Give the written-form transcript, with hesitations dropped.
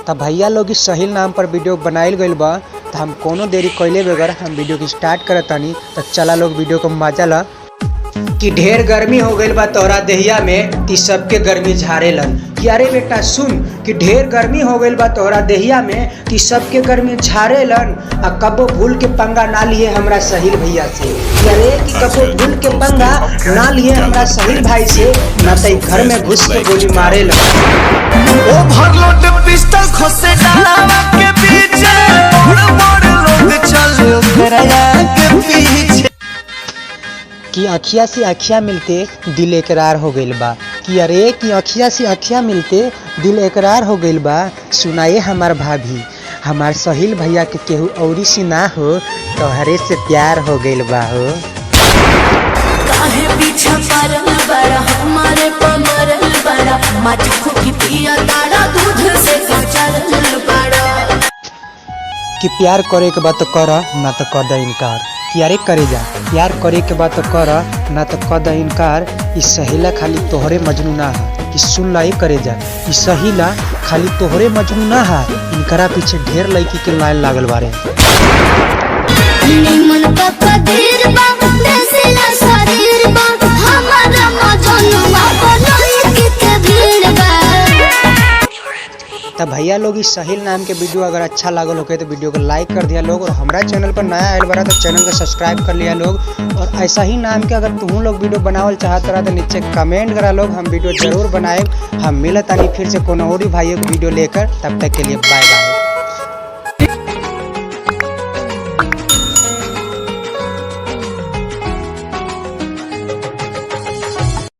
तब भैया लोग इस सहिल नाम पर वीडियो बनाइल गइल बा। तो हम कोनो देरी कइले बगैर हम वीडियो की स्टार्ट करत तानी। तो चला लोग वीडियो को मजा ला। कि ढेर गर्मी हो गइल बा तोहरा देहिया में कि सबके गर्मी झाड़ेलन। कि अरे बेटा सुन कि ढेर गर्मी हो गइल बा तोहरा देहिया में कि सबके गर्मी झाड़ेलन। आ कबो भूल के पंगा ना लिए हमरा सहिल भैया से। कि अरे कि कबो भूल के पंगा ना लिए हमरा सहिल भाई से, ना तो घर में घुस के गोली मारेलन। ओवरलोड पिस्टल खोसे डालावा के पीछे बड़ लोग चल ओकरा के पीछे। कि अखिया से अखिया मिलते दिल एकरार हो गइल बा। कि अरे कि अखिया से अखिया मिलते दिल एकरार हो गइल बा। सुनाए हमार भाभी हमार सहिल भैया के केहू औरी सी ना हो, तोहरे से प्यार हो गइल बा हो। काहे पीछा परल बड़ा हमारे पमरल बड़ा, मटको की पिया तारा दूध से कचरल बड़ा। कि प्यार करे के बात तो कर ना तो कर दे इनकार। कि अरे करे जा प्यार करे के बात तो कर ना तो कर दे इनकार। इस सहिला खाली तोहरे मजनू ना है। कि सुन ला करे जा इस सहिला खाली तोहरे मजनू ना है। इनकरा पीछे ढेर लड़की के लाइन लागल बारे। निमन का कदीर बा देसिला शरीर बा, हमारा मजनुआ बनई के भीड़ बा। तब भैया लोग इस सहिल नाम के वीडियो अगर अच्छा लागल होके तो वीडियो को लाइक कर दिया लोग। और हमारा चैनल पर नया आयल बड़ा तो चैनल को सब्सक्राइब कर लिया लोग। और ऐसा ही नाम के अगर तुम लोग वीडियो बनावल चाहत रहा तो नीचे कमेंट करा लोग, हम वीडियो जरूर बनाए। हम मिलत आनी फिर से कोनो और भाइयों को वीडियो लेकर। तब तक के लिए बाय बाय।